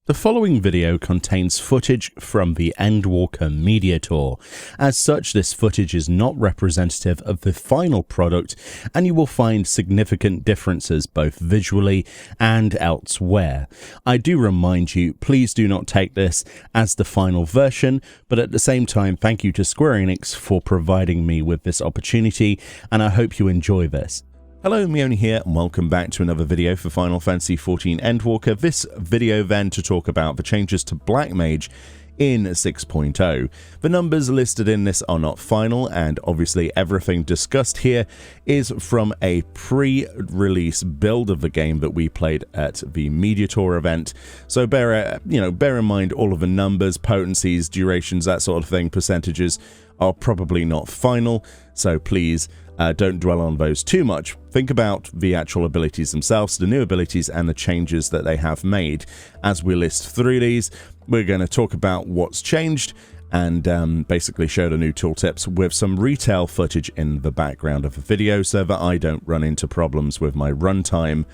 The following video contains footage from the Endwalker media tour. As such, this footage is not representative of the final product, and you will find significant differences both visually and elsewhere. I do remind you, please do not take this as the final version, but at the same time, thank you to Square Enix for providing me with this opportunity, and I hope you enjoy this. Hello, Meoni here, and welcome back to another video for Final Fantasy XIV Endwalker. This video then to talk about the changes to Black Mage in 6.0. The numbers listed in this are not final, and obviously everything discussed here is from a pre-release build of the game that we played at the Media Tour event. So bear in mind all of the numbers, potencies, durations, that sort of thing, percentages are probably not final, so please don't dwell on those too much. Think about the actual abilities themselves, the new abilities and the changes that they have made. As we list through these, we're going to talk about what's changed and basically show the new tooltips with some retail footage in the background of the video so that I don't run into problems with my runtime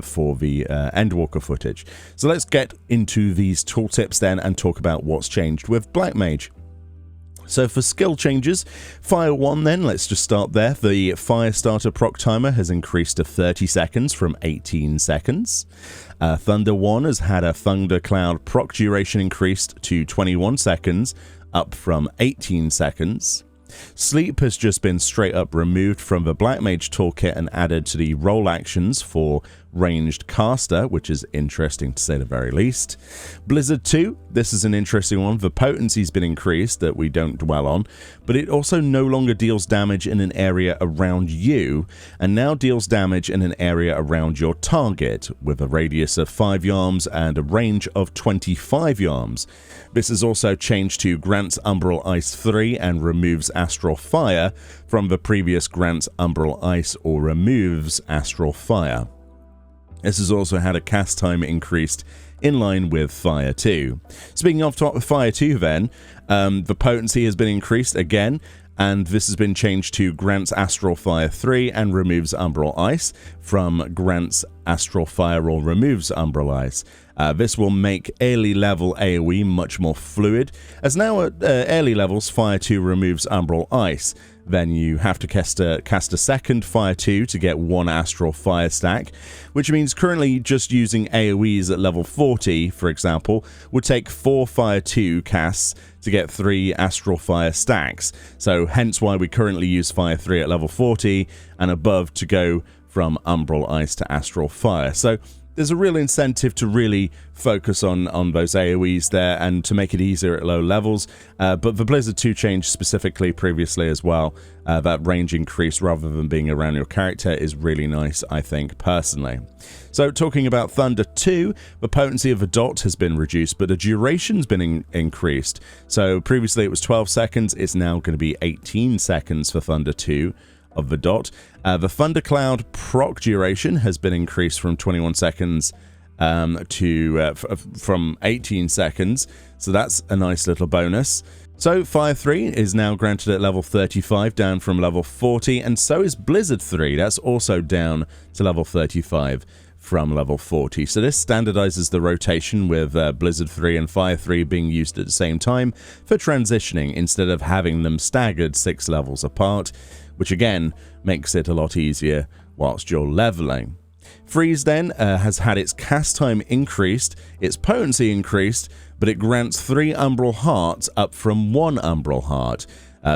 for the Endwalker footage. So let's get into these tooltips then and talk about what's changed with Black Mage. So for skill changes, Fire 1 then, let's just start there. The Fire Starter proc timer has increased to 30 seconds from 18 seconds. Thunder 1 has had a Thundercloud proc duration increased to 21 seconds, up from 18 seconds. Sleep has just been straight up removed from the Black Mage toolkit and added to the roll actions for ranged caster, which is interesting to say the very least. Blizzard 2, this is an interesting one. The potency's been increased that we don't dwell on, but it also no longer deals damage in an area around you, and now deals damage in an area around your target, with a radius of 5 yards and a range of 25 yards. This is also changed to grants Umbral Ice 3 and removes Astral Fire from the previous grants Umbral Ice or removes Astral Fire. This has also had a cast time increased in line with Fire 2. Speaking of Fire 2 then, the potency has been increased again, and this has been changed to grants Astral Fire 3 and removes Umbral Ice from grants Astral Fire or removes Umbral Ice. This will make early level AoE much more fluid, as now at early levels Fire 2 removes Umbral Ice. Then you have to cast a second Fire 2 to get one Astral Fire stack, which means currently just using AoEs at level 40, for example, would take 4 Fire 2 casts to get 3 Astral Fire stacks. So hence why we currently use Fire 3 at level 40 and above to go from Umbral Ice to Astral Fire. So there's a real incentive to really focus on those AoEs there and to make it easier at low levels. But the Blizzard 2 change specifically previously as well, that range increase rather than being around your character is really nice, I think, personally. So talking about Thunder 2, the potency of the dot has been reduced, but the duration's been increased. So previously it was 12 seconds, it's now going to be 18 seconds for Thunder 2. Of the dot. The Thundercloud proc duration has been increased from 21 seconds from 18 seconds, so that's a nice little bonus. So Fire 3 is now granted at level 35, down from level 40, and so is Blizzard 3. That's also down to level 35 from level 40. So this standardizes the rotation with Blizzard 3 and Fire 3 being used at the same time for transitioning instead of having them staggered 6 levels apart, which again makes it a lot easier whilst you're leveling. Freeze then has had its cast time increased, its potency increased, but it grants 3 Umbral Hearts up from 1 Umbral Heart.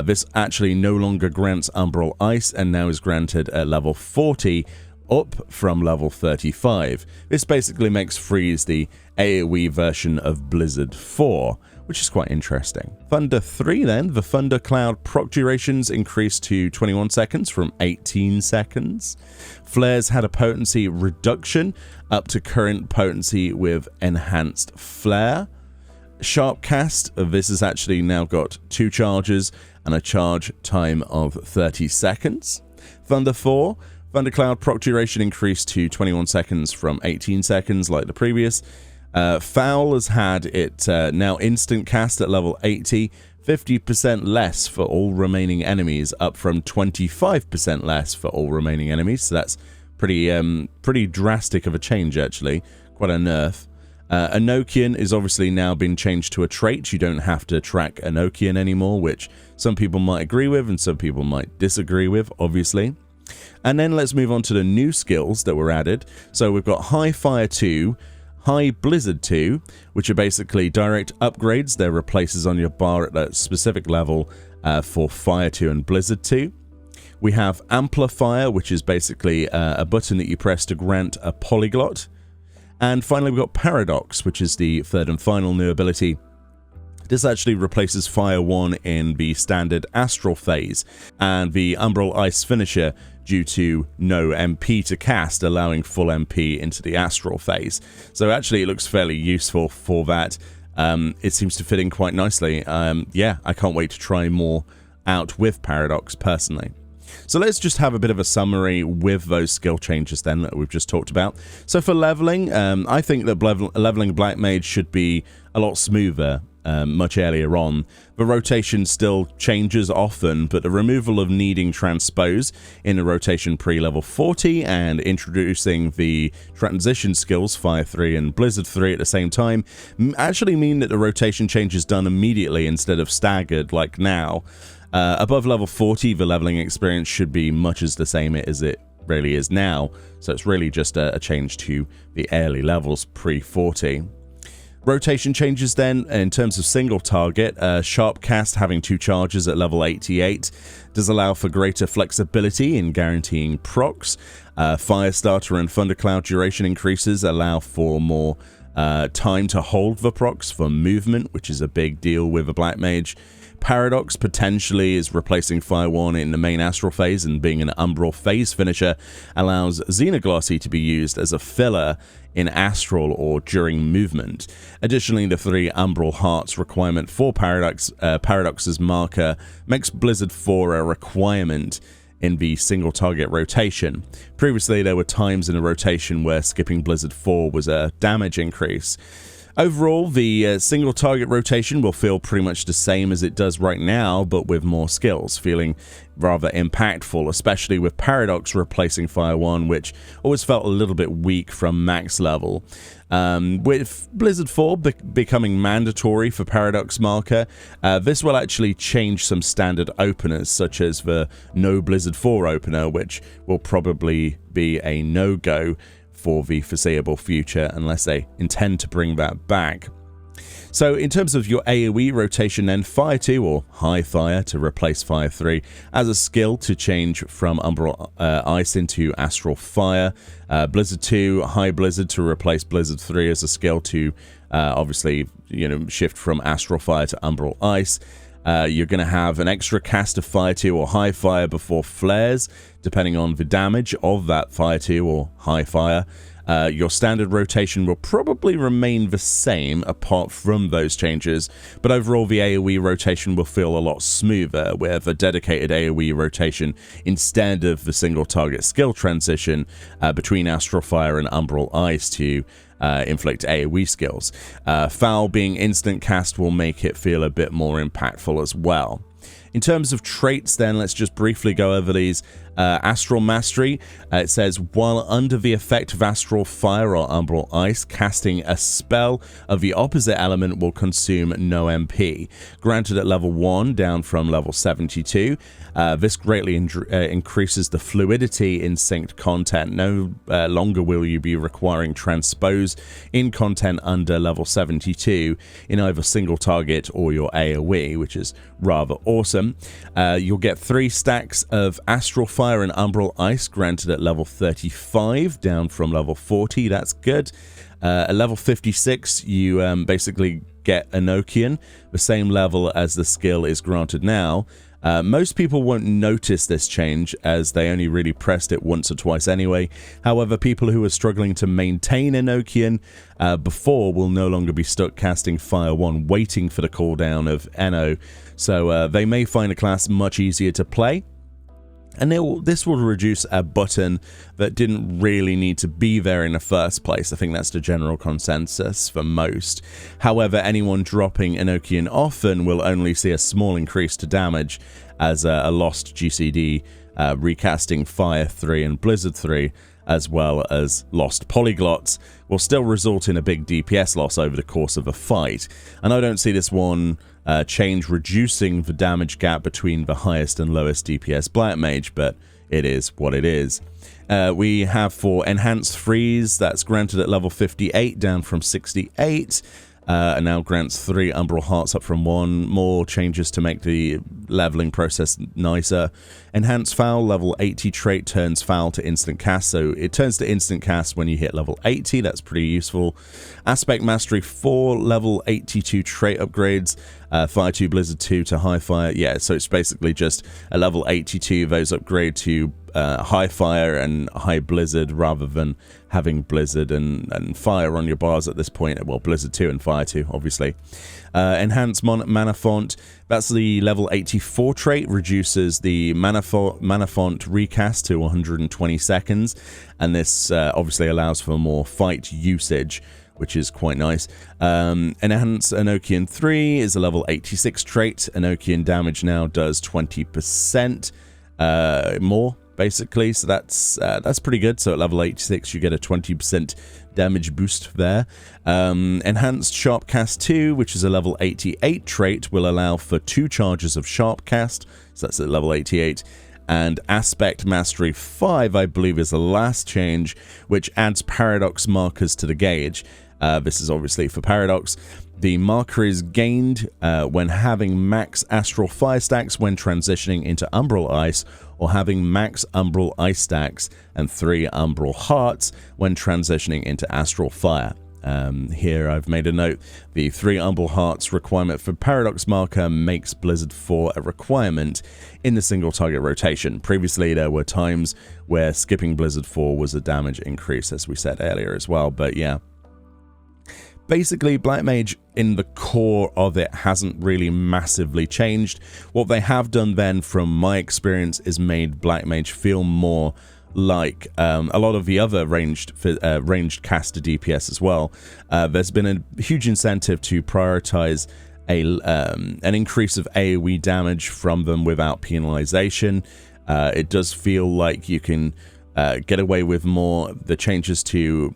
This actually no longer grants Umbral Ice and now is granted at level 40 up from level 35. This basically makes Freeze the AoE version of Blizzard 4, which is quite interesting. Thunder 3 then, the Thundercloud proc durations increased to 21 seconds from 18 seconds. Flares had a potency reduction up to current potency with enhanced flare. Sharp cast, this has actually now got 2 charges and a charge time of 30 seconds. Thunder 4, Thundercloud proc duration increased to 21 seconds from 18 seconds like the previous. Foul has had it now instant cast at level 80, 50% less for all remaining enemies, up from 25% less for all remaining enemies. So that's pretty drastic of a change, actually. Quite a nerf. Enochian is obviously now been changed to a trait. You don't have to track Enochian anymore, which some people might agree with and some people might disagree with, obviously. And then let's move on to the new skills that were added. So we've got High Fire 2, High Blizzard 2, which are basically direct upgrades. They're replaces on your bar at that specific level for Fire 2 and Blizzard 2. We have Amplifier, which is basically a button that you press to grant a polyglot. And finally, we've got Paradox, which is the third and final new ability. This actually replaces Fire 1 in the standard Astral phase, and the Umbral Ice finisher due to no MP to cast, allowing full MP into the Astral phase. So actually, it looks fairly useful for that. It seems to fit in quite nicely. Yeah, I can't wait to try more out with Paradox, personally. So let's just have a bit of a summary with those skill changes then that we've just talked about. So for leveling, I think that leveling Black Mage should be a lot smoother much earlier on. The rotation still changes often, but the removal of needing transpose in the rotation pre-level 40 and introducing the transition skills Fire 3 and Blizzard 3 at the same time actually mean that the rotation change is done immediately instead of staggered like now. Above level 40, the leveling experience should be much as the same as it really is now, so it's really just a change to the early levels pre-40. Rotation changes then, in terms of single target, Sharp Cast having 2 charges at level 88 does allow for greater flexibility in guaranteeing procs. Firestarter and Thundercloud duration increases allow for more time to hold the procs for movement, which is a big deal with a Black Mage. Paradox potentially is replacing Fire 1 in the main Astral phase, and being an Umbral phase finisher allows Xenoglossy to be used as a filler in Astral or during movement. Additionally, the 3 Umbral Hearts requirement for Paradox's marker makes Blizzard 4 a requirement in the single target rotation. Previously, there were times in a rotation where skipping Blizzard 4 was a damage increase. Overall, the single target rotation will feel pretty much the same as it does right now, but with more skills, feeling rather impactful, especially with Paradox replacing Fire 1, which always felt a little bit weak from max level. With Blizzard 4 becoming mandatory for Paradox marker, this will actually change some standard openers, such as the no Blizzard 4 opener, which will probably be a no-go for the foreseeable future unless they intend to bring that back. So in terms of your AoE rotation then, Fire 2 or High Fire to replace Fire 3 as a skill to change from Umbral Ice into Astral Fire. Blizzard 2, High Blizzard to replace Blizzard 3 as a skill to obviously, shift from Astral Fire to Umbral Ice. You're going to have an extra cast of Fire 2 or High Fire before flares, depending on the damage of that Fire 2 or High Fire. Your standard rotation will probably remain the same apart from those changes, but overall the AoE rotation will feel a lot smoother with a dedicated AoE rotation instead of the single target skill transition between Astral Fire and Umbral Ice to inflict AoE skills. Foul being instant cast will make it feel a bit more impactful as well. In terms of traits then, let's just briefly go over these. Astral Mastery, it says, while under the effect of Astral Fire or Umbral Ice, casting a spell of the opposite element will consume no MP. Granted at level 1, down from level 72. This greatly increases the fluidity in synced content. No longer will you be requiring transpose in content under level 72 in either single target or your AoE, which is rather awesome. You'll get 3 stacks of Astral Fire and Umbral Ice granted at level 35, down from level 40. That's good. At level 56, you basically get Enochian, the same level as the skill is granted now. Most people won't notice this change as they only really pressed it once or twice anyway. However, people who are struggling to maintain Enochian before will no longer be stuck casting Fire 1 waiting for the cooldown of Eno, so they may find a class much easier to play. And this will reduce a button that didn't really need to be there in the first place. I think that's the general consensus for most. However, anyone dropping Enochian often will only see a small increase to damage as a lost GCD recasting Fire 3 and Blizzard 3 as well as lost polyglots, will still result in a big DPS loss over the course of a fight. And I don't see this one change reducing the damage gap between the highest and lowest DPS Black Mage, but it is what it is. We have for Enhanced Freeze, that's granted at level 58, down from 68. And now grants 3 Umbral Hearts up from 1. More changes to make the leveling process nicer. Enhanced Foul, level 80 trait turns Foul to instant cast. So it turns to instant cast when you hit level 80. That's pretty useful. Aspect Mastery 4, level 82 trait upgrades. Fire 2, Blizzard 2 to High Fire. Yeah, so it's basically just a level 82. Those upgrade to High Fire and High Blizzard rather than having Blizzard and Fire on your bars at this point. Well, Blizzard 2 and Fire 2, obviously. Enhanced Mana Font, that's the level 84 trait, reduces the Mana Font recast to 120 seconds, and this obviously allows for more fight usage, which is quite nice. Enhanced Enochian 3 is a level 86 trait. Enochian damage now does 20% more, basically, so that's pretty good. So at level 86 you get a 20% damage boost there. Enhanced Sharpcast 2, which is a level 88 trait, will allow for 2 charges of Sharpcast, so that's at level 88. And Aspect Mastery 5, I believe, is the last change, which adds Paradox markers to the gauge. This is obviously for Paradox. The marker is gained when having max Astral Fire stacks when transitioning into Umbral Ice, or having max Umbral Ice stacks and 3 Umbral Hearts when transitioning into Astral Fire. Here I've made a note. The 3 Umbral Hearts requirement for Paradox marker makes Blizzard 4 a requirement in the single target rotation. Previously there were times where skipping Blizzard 4 was a damage increase, as we said earlier as well, but yeah. Basically, Black Mage, in the core of it, hasn't really massively changed. What they have done then, from my experience, is made Black Mage feel more like a lot of the other ranged caster DPS as well. There's been a huge incentive to prioritize an increase of AoE damage from them without penalization. It does feel like you can get away with more. The changes to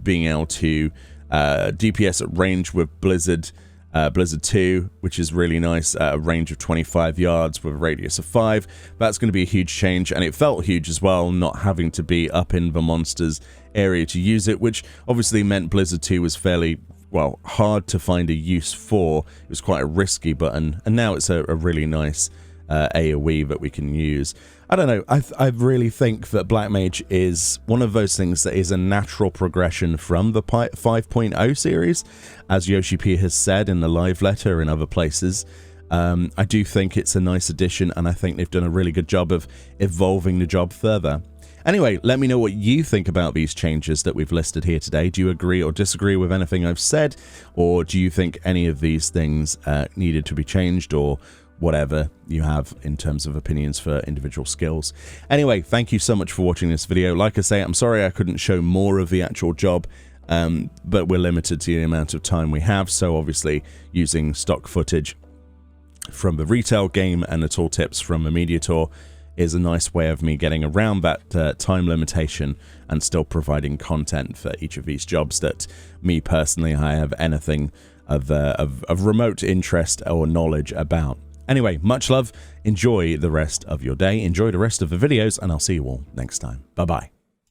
being able to DPS at range with Blizzard 2, which is really nice, a range of 25 yards with a radius of 5. That's going to be a huge change, and it felt huge as well, not having to be up in the monster's area to use it, which obviously meant Blizzard 2 was fairly, well, hard to find a use for. It was quite a risky button, and now it's a really nice AoE that we can use. I don't know, I really think that Black Mage is one of those things that is a natural progression from the 5.0 series, as Yoshi P has said in the live letter and other places. I do think it's a nice addition, and I think they've done a really good job of evolving the job further. Anyway, let me know what you think about these changes that we've listed here today. Do you agree or disagree with anything I've said, or do you think any of these things needed to be changed, or whatever you have in terms of opinions for individual skills? Anyway, thank you so much for watching this video. Like I say, I'm sorry I couldn't show more of the actual job, but we're limited to the amount of time we have, so obviously using stock footage from the retail game and the tooltips from the media tour is a nice way of me getting around that time limitation and still providing content for each of these jobs that me personally I have anything of remote interest or knowledge about. Anyway, much love, enjoy the rest of your day, enjoy the rest of the videos, and I'll see you all next time. Bye-bye.